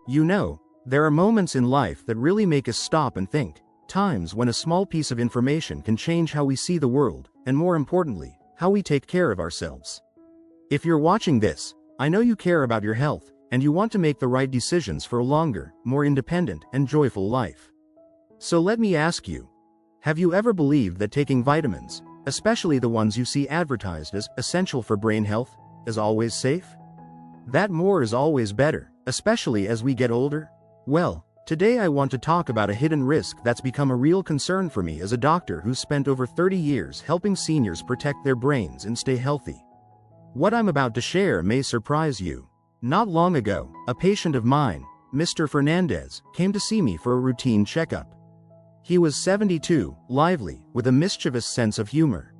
You know, there are moments in life that really make us stop and think, times when a small piece of information can change how we see the world, and more importantly, how we take care of ourselves. If you're watching this, I know you care about your health, and you want to make the right decisions for a longer, more independent, and joyful life. So let me ask you, have you ever believed that taking vitamins, especially the ones you see advertised as essential for brain health, is always safe? That more is always better, especially as we get older? Well, today I want to talk about a hidden risk that's become a real concern for me as a doctor who's spent over 30 years helping seniors protect their brains and stay healthy. What I'm about to share may surprise you. Not long ago, a patient of mine, Mr. Fernandez, came to see me for a routine checkup. He was 72, lively, with a mischievous sense of humor.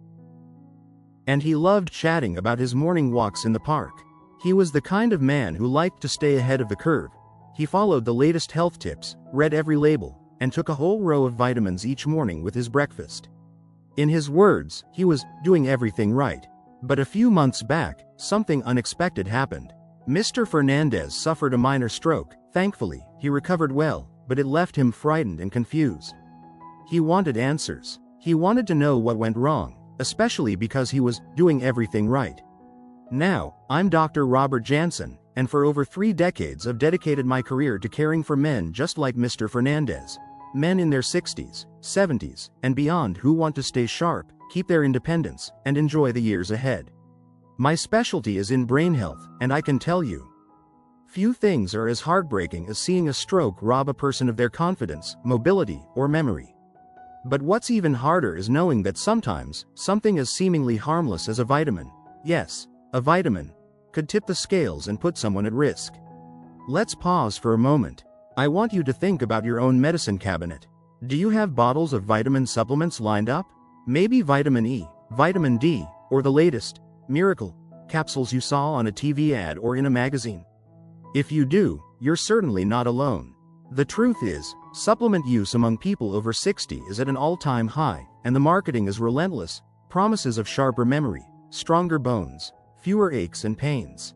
And he loved chatting about his morning walks in the park. He was the kind of man who liked to stay ahead of the curve. He followed the latest health tips, read every label, and took a whole row of vitamins each morning with his breakfast. In his words, he was doing everything right. But a few months back, something unexpected happened. Mr. Fernandez suffered a minor stroke. Thankfully, he recovered well, but it left him frightened and confused. He wanted answers. He wanted to know what went wrong, especially because he was doing everything right. Now, I'm Dr. Robert Jansen, and for over 3 decades I've dedicated my career to caring for men just like Mr. Fernandez. Men in their 60s, 70s, and beyond who want to stay sharp, keep their independence, and enjoy the years ahead. My specialty is in brain health, and I can tell you, few things are as heartbreaking as seeing a stroke rob a person of their confidence, mobility, or memory. But what's even harder is knowing that sometimes, something as seemingly harmless as a vitamin, yes, a vitamin, could tip the scales and put someone at risk. Let's pause for a moment. I want you to think about your own medicine cabinet. Do you have bottles of vitamin supplements lined up? Maybe vitamin E, vitamin D, or the latest, miracle, capsules you saw on a TV ad or in a magazine? If you do, you're certainly not alone. The truth is, supplement use among people over 60 is at an all-time high, and the marketing is relentless. Promises of sharper memory, stronger bones, fewer aches and pains.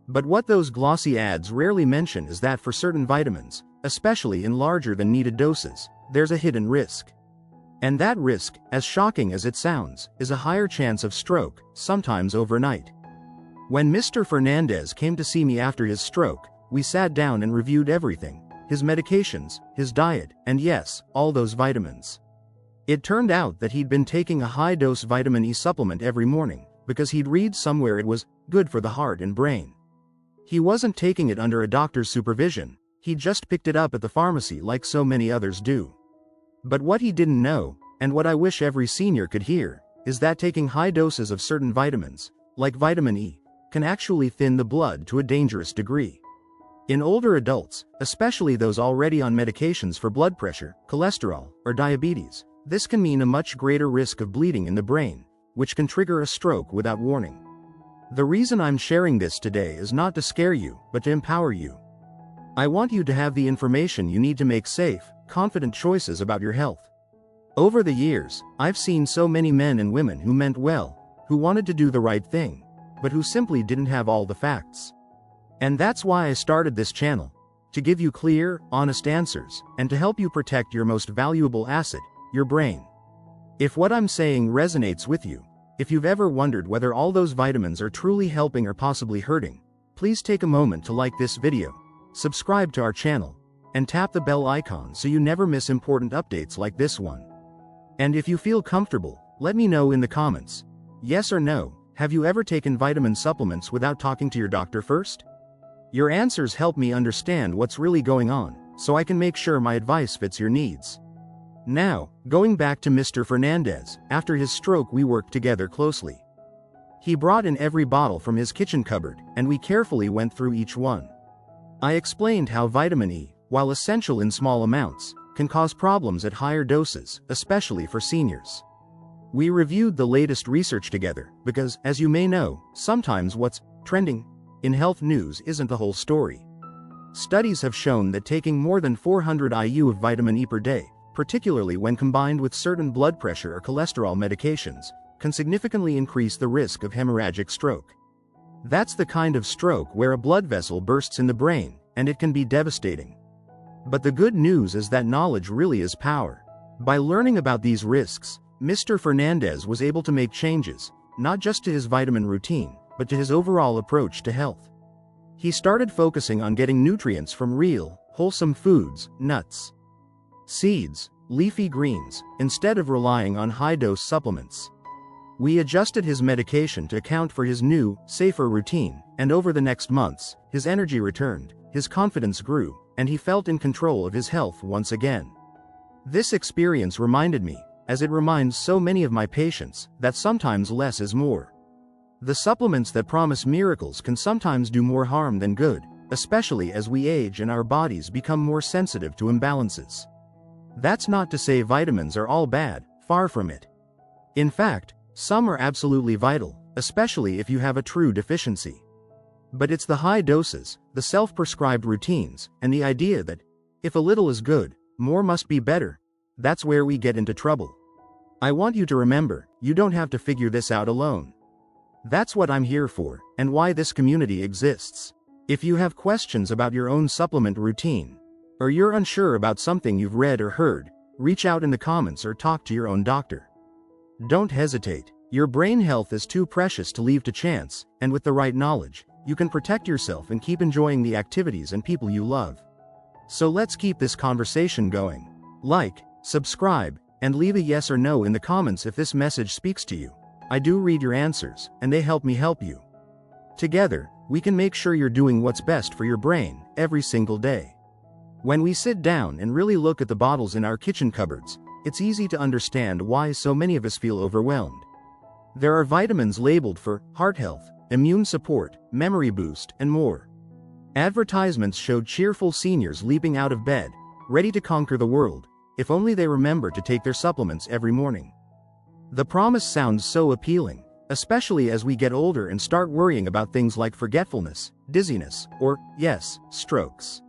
But what those glossy ads rarely mention is that for certain vitamins, especially in larger than needed doses, there's a hidden risk. And that risk, as shocking as it sounds, is a higher chance of stroke, sometimes overnight. When Mr. Fernandez came to see me after his stroke, we sat down and reviewed everything: his medications, his diet, and yes, all those vitamins. It turned out that he'd been taking a high-dose vitamin E supplement every morning, because he'd read somewhere it was good for the heart and brain. He wasn't taking it under a doctor's supervision, he just picked it up at the pharmacy like so many others do. But what he didn't know, and what I wish every senior could hear, is that taking high doses of certain vitamins, like vitamin E, can actually thin the blood to a dangerous degree. In older adults, especially those already on medications for blood pressure, cholesterol, or diabetes, this can mean a much greater risk of bleeding in the brain, which can trigger a stroke without warning. The reason I'm sharing this today is not to scare you, but to empower you. I want you to have the information you need to make safe, confident choices about your health. Over the years, I've seen so many men and women who meant well, who wanted to do the right thing, but who simply didn't have all the facts. And that's why I started this channel, to give you clear, honest answers, and to help you protect your most valuable asset, your brain. If what I'm saying resonates with you, if you've ever wondered whether all those vitamins are truly helping or possibly hurting, please take a moment to like this video, subscribe to our channel, and tap the bell icon so you never miss important updates like this one. And if you feel comfortable, let me know in the comments. Yes or no, have you ever taken vitamin supplements without talking to your doctor first? Your answers help me understand what's really going on, so I can make sure my advice fits your needs. Now, going back to Mr. Fernandez, after his stroke we worked together closely. He brought in every bottle from his kitchen cupboard, and we carefully went through each one. I explained how vitamin E, while essential in small amounts, can cause problems at higher doses, especially for seniors. We reviewed the latest research together, because, as you may know, sometimes what's trending in health news isn't the whole story. Studies have shown that taking more than 400 IU of vitamin E per day, particularly when combined with certain blood pressure or cholesterol medications, can significantly increase the risk of hemorrhagic stroke. That's the kind of stroke where a blood vessel bursts in the brain, and it can be devastating. But the good news is that knowledge really is power. By learning about these risks, Mr. Fernandez was able to make changes, not just to his vitamin routine, but to his overall approach to health. He started focusing on getting nutrients from real, wholesome foods, nuts, seeds, leafy greens, instead of relying on high-dose supplements. We adjusted his medication to account for his new, safer routine, and over the next months, his energy returned, his confidence grew, and he felt in control of his health once again. This experience reminded me, as it reminds so many of my patients, that sometimes less is more. The supplements that promise miracles can sometimes do more harm than good, especially as we age and our bodies become more sensitive to imbalances. That's not to say vitamins are all bad, far from it. In fact, some are absolutely vital, especially if you have a true deficiency. But it's the high doses, the self-prescribed routines, and the idea that, if a little is good, more must be better, that's where we get into trouble. I want you to remember, you don't have to figure this out alone. That's what I'm here for, and why this community exists. If you have questions about your own supplement routine, or you're unsure about something you've read or heard, reach out in the comments or talk to your own doctor. Don't hesitate. Your brain health is too precious to leave to chance, and with the right knowledge, you can protect yourself and keep enjoying the activities and people you love. So let's keep this conversation going. Like, subscribe, and leave a yes or no in the comments if this message speaks to you. I do read your answers, and they help me help you. Together, we can make sure you're doing what's best for your brain, every single day. When we sit down and really look at the bottles in our kitchen cupboards, it's easy to understand why so many of us feel overwhelmed. There are vitamins labeled for heart health, immune support, memory boost, and more. Advertisements showed cheerful seniors leaping out of bed, ready to conquer the world, if only they remember to take their supplements every morning. The promise sounds so appealing, especially as we get older and start worrying about things like forgetfulness, dizziness, or, yes, strokes.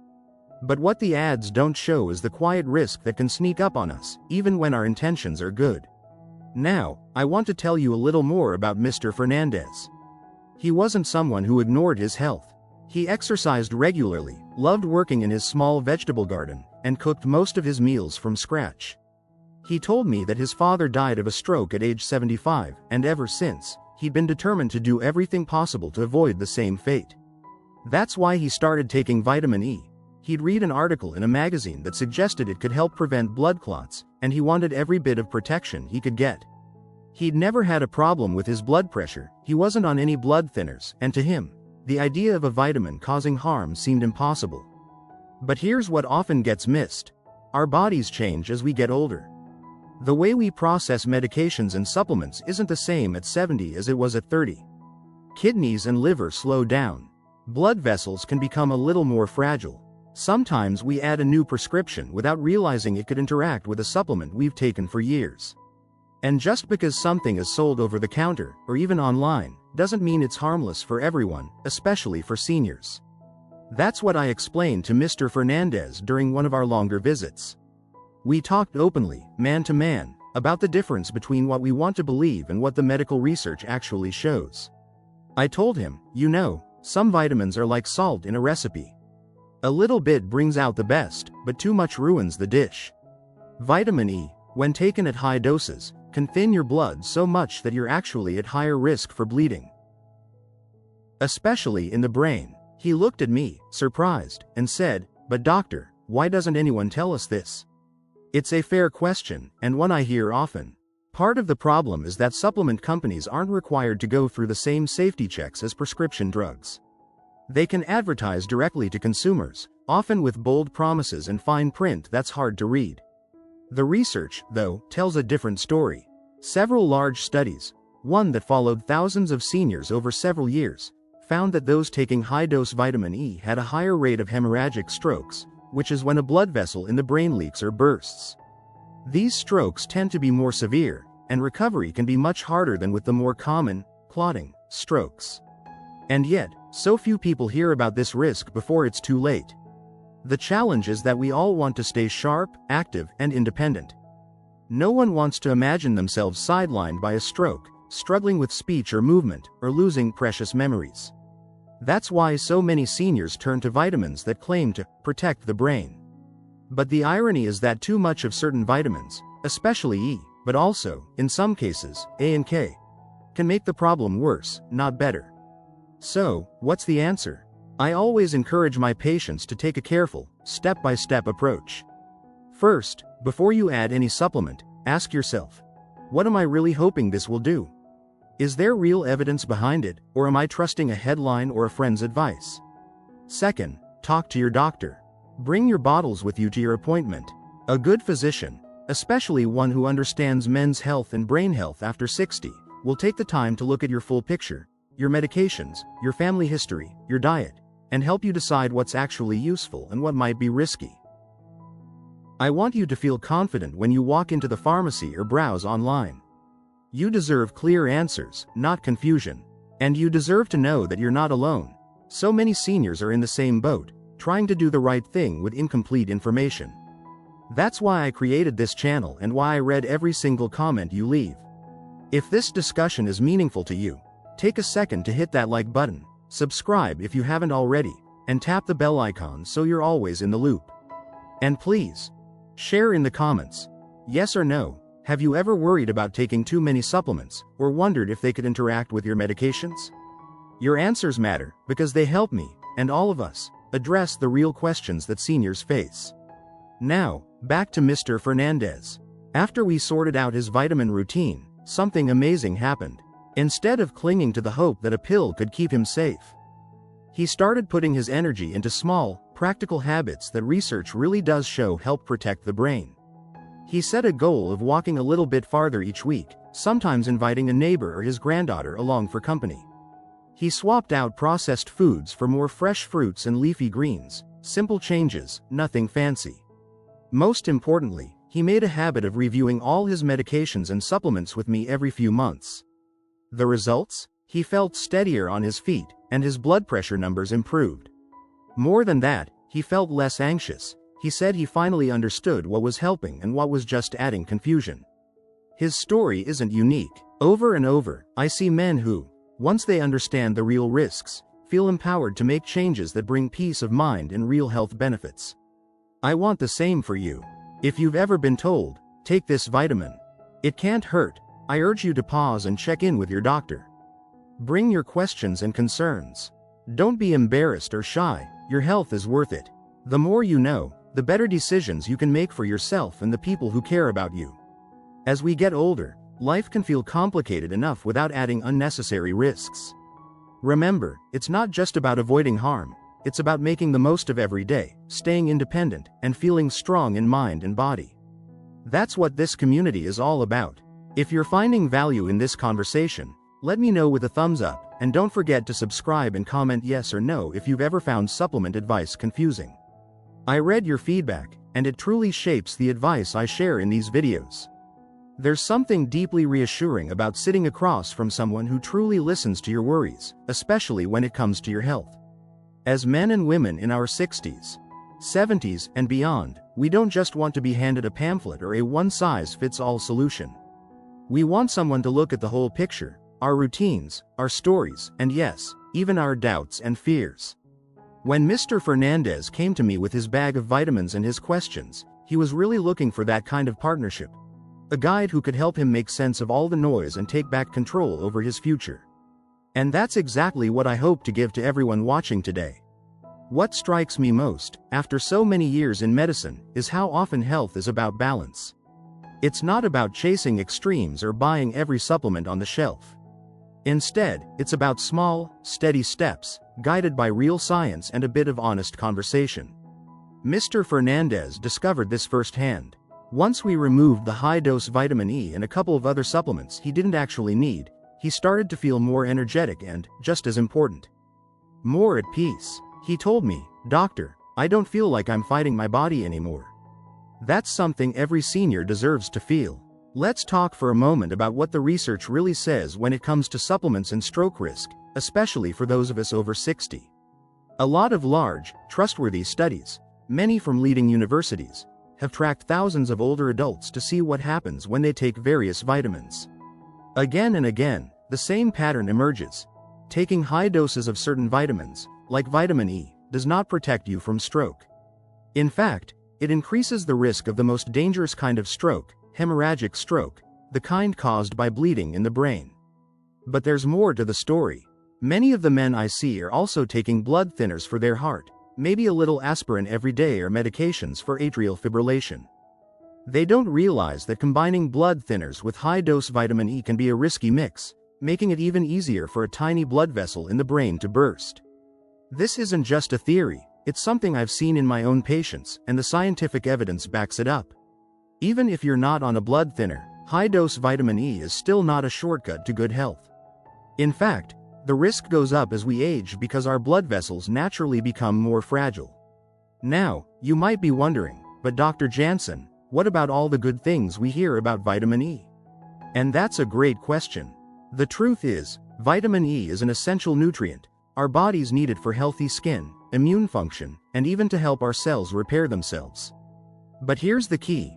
But what the ads don't show is the quiet risk that can sneak up on us, even when our intentions are good. Now, I want to tell you a little more about Mr. Fernandez. He wasn't someone who ignored his health. He exercised regularly, loved working in his small vegetable garden, and cooked most of his meals from scratch. He told me that his father died of a stroke at age 75, and ever since, he'd been determined to do everything possible to avoid the same fate. That's why he started taking vitamin E. He'd read an article in a magazine that suggested it could help prevent blood clots, and he wanted every bit of protection he could get. He'd never had a problem with his blood pressure, he wasn't on any blood thinners, and to him, the idea of a vitamin causing harm seemed impossible. But here's what often gets missed. Our bodies change as we get older. The way we process medications and supplements isn't the same at 70 as it was at 30. Kidneys and liver slow down. Blood vessels can become a little more fragile. Sometimes we add a new prescription without realizing it could interact with a supplement we've taken for years. And just because something is sold over the counter, or even online, doesn't mean it's harmless for everyone, especially for seniors. That's what I explained to Mr. Fernandez during one of our longer visits. We talked openly, man to man, about the difference between what we want to believe and what the medical research actually shows. I told him, you know, some vitamins are like salt in a recipe. A little bit brings out the best, but too much ruins the dish. Vitamin E, when taken at high doses, can thin your blood so much that you're actually at higher risk for bleeding. Especially in the brain. He looked at me, surprised, and said, "But doctor, why doesn't anyone tell us this?" It's a fair question, and one I hear often. Part of the problem is that supplement companies aren't required to go through the same safety checks as prescription drugs. They can advertise directly to consumers, often with bold promises and fine print that's hard to read. The research, though, tells a different story. Several large studies, one that followed thousands of seniors over several years, found that those taking high-dose vitamin E had a higher rate of hemorrhagic strokes, which is when a blood vessel in the brain leaks or bursts. These strokes tend to be more severe, and recovery can be much harder than with the more common, clotting, strokes. And yet, so few people hear about this risk before it's too late. The challenge is that we all want to stay sharp, active, and independent. No one wants to imagine themselves sidelined by a stroke, struggling with speech or movement, or losing precious memories. That's why so many seniors turn to vitamins that claim to protect the brain. But the irony is that too much of certain vitamins, especially E, but also, in some cases, A and K, can make the problem worse, not better. So, what's the answer? I always encourage my patients to take a careful, step-by-step approach. First, before you add any supplement, ask yourself, what am I really hoping this will do? Is there real evidence behind it, or am I trusting a headline or a friend's advice? Second, talk to your doctor. Bring your bottles with you to your appointment. A good physician, especially one who understands men's health and brain health after 60, will take the time to look at your full picture, your medications, your family history, your diet, and help you decide what's actually useful and what might be risky. I want you to feel confident when you walk into the pharmacy or browse online. You deserve clear answers, not confusion. And you deserve to know that you're not alone. So many seniors are in the same boat, trying to do the right thing with incomplete information. That's why I created this channel and why I read every single comment you leave. If this discussion is meaningful to you, take a second to hit that like button, subscribe if you haven't already, and tap the bell icon so you're always in the loop. And please, share in the comments. Yes or no, have you ever worried about taking too many supplements, or wondered if they could interact with your medications? Your answers matter, because they help me, and all of us, address the real questions that seniors face. Now, back to Mr. Fernandez. After we sorted out his vitamin routine, something amazing happened. Instead of clinging to the hope that a pill could keep him safe, he started putting his energy into small, practical habits that research really does show help protect the brain. He set a goal of walking a little bit farther each week, sometimes inviting a neighbor or his granddaughter along for company. He swapped out processed foods for more fresh fruits and leafy greens. Simple changes, nothing fancy. Most importantly, he made a habit of reviewing all his medications and supplements with me every few months. The results? He felt steadier on his feet, and his blood pressure numbers improved. More than that, he felt less anxious. He said he finally understood what was helping and what was just adding confusion. His story isn't unique. Over and over, I see men who, once they understand the real risks, feel empowered to make changes that bring peace of mind and real health benefits. I want the same for you. If you've ever been told, take this vitamin, it can't hurt, I urge you to pause and check in with your doctor. Bring your questions and concerns. Don't be embarrassed or shy, your health is worth it. The more you know, the better decisions you can make for yourself and the people who care about you. As we get older, life can feel complicated enough without adding unnecessary risks. Remember, it's not just about avoiding harm, it's about making the most of every day, staying independent, and feeling strong in mind and body. That's what this community is all about. If you're finding value in this conversation, let me know with a thumbs up, and don't forget to subscribe and comment yes or no if you've ever found supplement advice confusing. I read your feedback, and it truly shapes the advice I share in these videos. There's something deeply reassuring about sitting across from someone who truly listens to your worries, especially when it comes to your health. As men and women in our 60s, 70s, and beyond, we don't just want to be handed a pamphlet or a one-size-fits-all solution. We want someone to look at the whole picture, our routines, our stories, and yes, even our doubts and fears. When Mr. Fernandez came to me with his bag of vitamins and his questions, he was really looking for that kind of partnership. A guide who could help him make sense of all the noise and take back control over his future. And that's exactly what I hope to give to everyone watching today. What strikes me most, after so many years in medicine, is how often health is about balance. It's not about chasing extremes or buying every supplement on the shelf. Instead, it's about small, steady steps, guided by real science and a bit of honest conversation. Mr. Fernandez discovered this firsthand. Once we removed the high-dose vitamin E and a couple of other supplements he didn't actually need, he started to feel more energetic and, just as important, more at peace. He told me, "Doctor, I don't feel like I'm fighting my body anymore." That's something every senior deserves to feel. Let's talk for a moment about what the research really says when it comes to supplements and stroke risk, especially for those of us over 60. A lot of large, trustworthy studies, many from leading universities, have tracked thousands of older adults to see what happens when they take various vitamins. Again and again, the same pattern emerges. taking high doses of certain vitamins, like vitamin E, does not protect you from stroke. In fact, it increases the risk of the most dangerous kind of stroke, hemorrhagic stroke, the kind caused by bleeding in the brain. But there's more to the story. Many of the men I see are also taking blood thinners for their heart, maybe a little aspirin every day or medications for atrial fibrillation. They don't realize that combining blood thinners with high-dose vitamin E can be a risky mix, making it even easier for a tiny blood vessel in the brain to burst. This isn't just a theory, it's something I've seen in my own patients, and the scientific evidence backs it up. Even if you're not on a blood thinner, high-dose vitamin E is still not a shortcut to good health. In fact, the risk goes up as we age because our blood vessels naturally become more fragile. Now, you might be wondering, but Dr. Jansen, what about all the good things we hear about vitamin E? And that's a great question. The truth is, vitamin E is an essential nutrient. Our bodies need it for healthy skin, immune function, and even to help our cells repair themselves. But here's the key.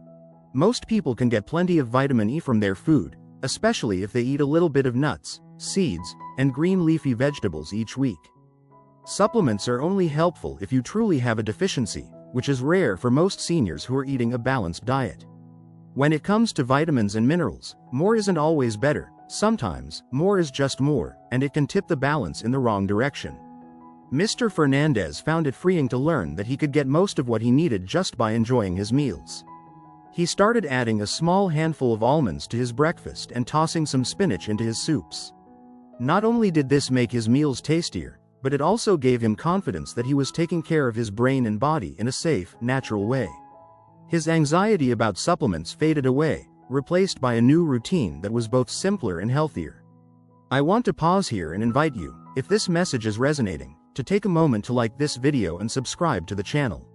Most people can get plenty of vitamin E from their food, especially if they eat a little bit of nuts, seeds, and green leafy vegetables each week. Supplements are only helpful if you truly have a deficiency, which is rare for most seniors who are eating a balanced diet. When it comes to vitamins and minerals, more isn't always better. Sometimes, more is just more, and it can tip the balance in the wrong direction. Mr. Fernandez found it freeing to learn that he could get most of what he needed just by enjoying his meals. He started adding a small handful of almonds to his breakfast and tossing some spinach into his soups. Not only did this make his meals tastier, but it also gave him confidence that he was taking care of his brain and body in a safe, natural way. His anxiety about supplements faded away, replaced by a new routine that was both simpler and healthier. I want to pause here and invite you, if this message is resonating, to take a moment to like this video and subscribe to the channel.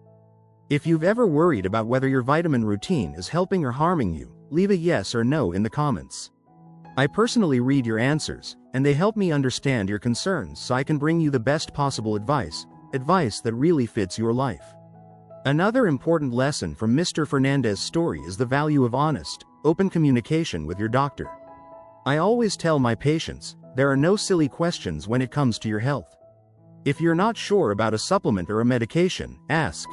If you've ever worried about whether your vitamin routine is helping or harming you, leave a yes or no in the comments. I personally read your answers, and they help me understand your concerns so I can bring you the best possible advice that really fits your life. Another important lesson from Mr. Fernandez's story is the value of honest, open communication with your doctor. I always tell my patients, there are no silly questions when it comes to your health. If you're not sure about a supplement or a medication, ask.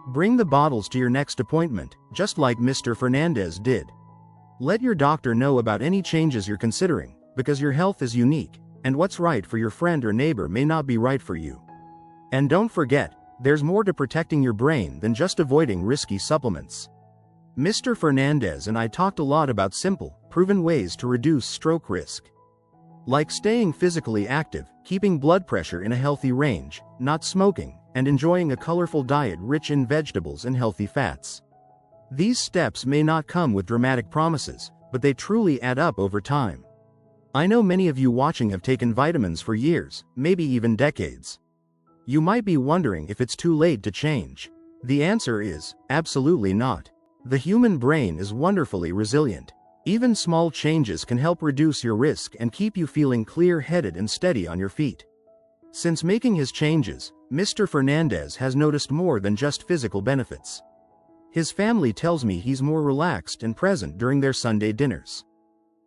Bring the bottles to your next appointment, just like Mr. Fernandez did. Let your doctor know about any changes you're considering, because your health is unique, and what's right for your friend or neighbor may not be right for you. And don't forget, there's more to protecting your brain than just avoiding risky supplements. Mr. Fernandez and I talked a lot about simple, proven ways to reduce stroke risk. Like staying physically active, keeping blood pressure in a healthy range, not smoking, and enjoying a colorful diet rich in vegetables and healthy fats. These steps may not come with dramatic promises, but they truly add up over time. I know many of you watching have taken vitamins for years, maybe even decades. You might be wondering if it's too late to change. The answer is, absolutely not. The human brain is wonderfully resilient. Even small changes can help reduce your risk and keep you feeling clear-headed and steady on your feet. Since making his changes, Mr. Fernandez has noticed more than just physical benefits. His family tells me he's more relaxed and present during their Sunday dinners.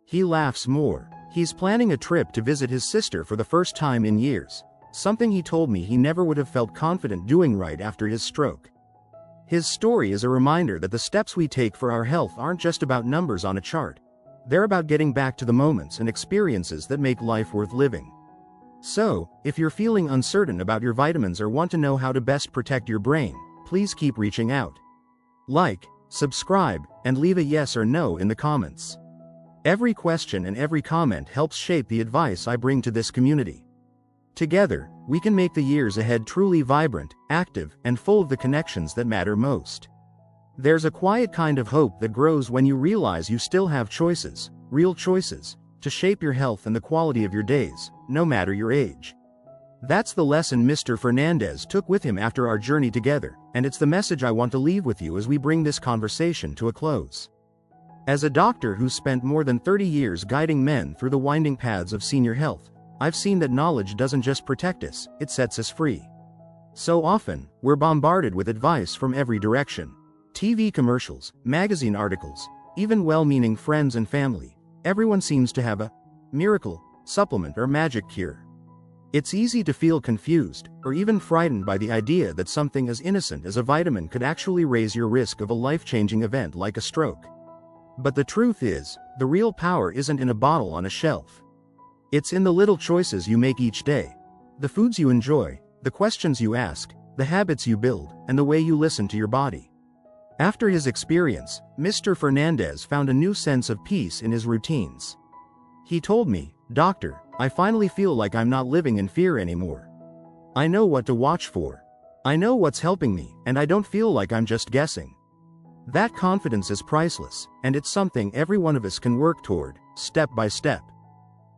He laughs more. He's planning a trip to visit his sister for the first time in years, something he told me he never would have felt confident doing right after his stroke. His story is a reminder that the steps we take for our health aren't just about numbers on a chart. They're about getting back to the moments and experiences that make life worth living. So, if you're feeling uncertain about your vitamins or want to know how to best protect your brain, please keep reaching out. Like, subscribe, and leave a yes or no in the comments. Every question and every comment helps shape the advice I bring to this community. Together, we can make the years ahead truly vibrant, active, and full of the connections that matter most. There's a quiet kind of hope that grows when you realize you still have choices, real choices, to shape your health and the quality of your days, no matter your age. That's the lesson Mr. Fernandez took with him after our journey together, and it's the message I want to leave with you as we bring this conversation to a close. As a doctor who's spent more than 30 years guiding men through the winding paths of senior health, I've seen that knowledge doesn't just protect us, it sets us free. So often, we're bombarded with advice from every direction. TV commercials, magazine articles, even well-meaning friends and family. Everyone seems to have a miracle, supplement or magic cure. It's easy to feel confused, or even frightened by the idea that something as innocent as a vitamin could actually raise your risk of a life-changing event like a stroke. But the truth is, the real power isn't in a bottle on a shelf. It's in the little choices you make each day. The foods you enjoy, the questions you ask, the habits you build, and the way you listen to your body. After his experience, Mr. Fernandez found a new sense of peace in his routines. He told me, "Doctor, I finally feel like I'm not living in fear anymore. I know what to watch for. I know what's helping me, and I don't feel like I'm just guessing." That confidence is priceless, and it's something every one of us can work toward, step by step.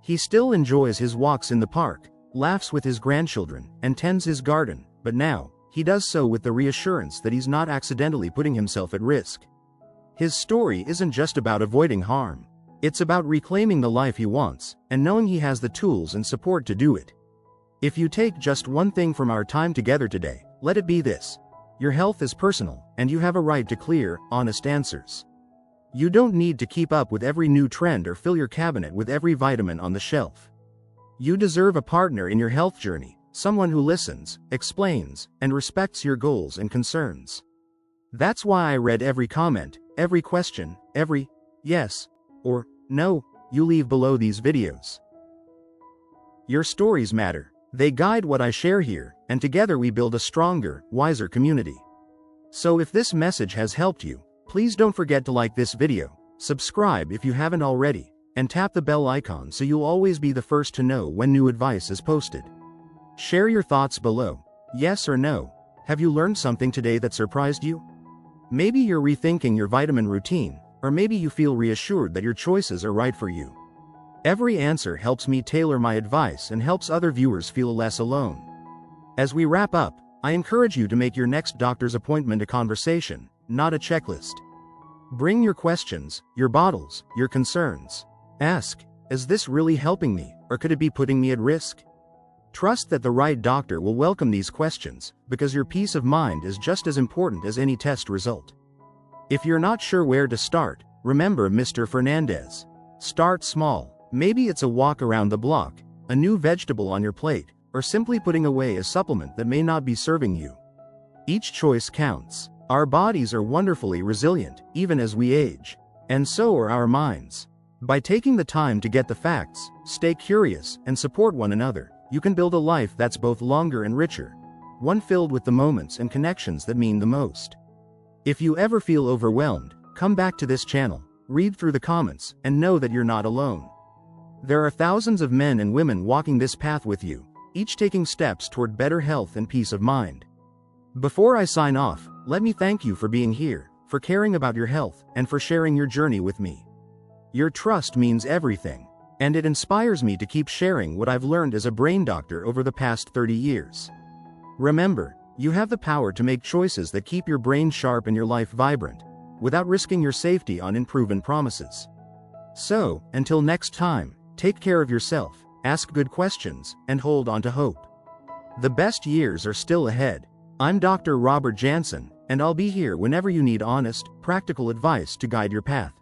He still enjoys his walks in the park, laughs with his grandchildren, and tends his garden, but now, he does so with the reassurance that he's not accidentally putting himself at risk. His story isn't just about avoiding harm. It's about reclaiming the life he wants, and knowing he has the tools and support to do it. If you take just one thing from our time together today, let it be this: your health is personal, and you have a right to clear, honest answers. You don't need to keep up with every new trend or fill your cabinet with every vitamin on the shelf. You deserve a partner in your health journey, someone who listens, explains, and respects your goals and concerns. That's why I read every comment, every question, every yes or no you leave below these videos. Your stories matter. They guide what I share here, and together we build a stronger, wiser community. So if this message has helped you, please don't forget to like this video, subscribe if you haven't already, and tap the bell icon so you'll always be the first to know when new advice is posted. Share your thoughts below. Yes or no? Have you learned something today that surprised you? Maybe you're rethinking your vitamin routine, or maybe you feel reassured that your choices are right for you. Every answer helps me tailor my advice and helps other viewers feel less alone. As we wrap up, I encourage you to make your next doctor's appointment a conversation, not a checklist. Bring your questions, your bottles, your concerns. Ask, is this really helping me, or could it be putting me at risk? Trust that the right doctor will welcome these questions, because your peace of mind is just as important as any test result. If you're not sure where to start, remember Mr. Fernandez. Start small. Maybe it's a walk around the block, a new vegetable on your plate, or simply putting away a supplement that may not be serving you. Each choice counts. Our bodies are wonderfully resilient, even as we age. And so are our minds. By taking the time to get the facts, stay curious, and support one another, you can build a life that's both longer and richer. One filled with the moments and connections that mean the most. If you ever feel overwhelmed, come back to this channel, read through the comments, and know that you're not alone. There are thousands of men and women walking this path with you, each taking steps toward better health and peace of mind. Before I sign off, let me thank you for being here, for caring about your health, and for sharing your journey with me. Your trust means everything, and it inspires me to keep sharing what I've learned as a brain doctor over the past 30 years. Remember, you have the power to make choices that keep your brain sharp and your life vibrant, without risking your safety on unproven promises. So, until next time, take care of yourself, ask good questions, and hold on to hope. The best years are still ahead. I'm Dr. Robert Jansen, and I'll be here whenever you need honest, practical advice to guide your path.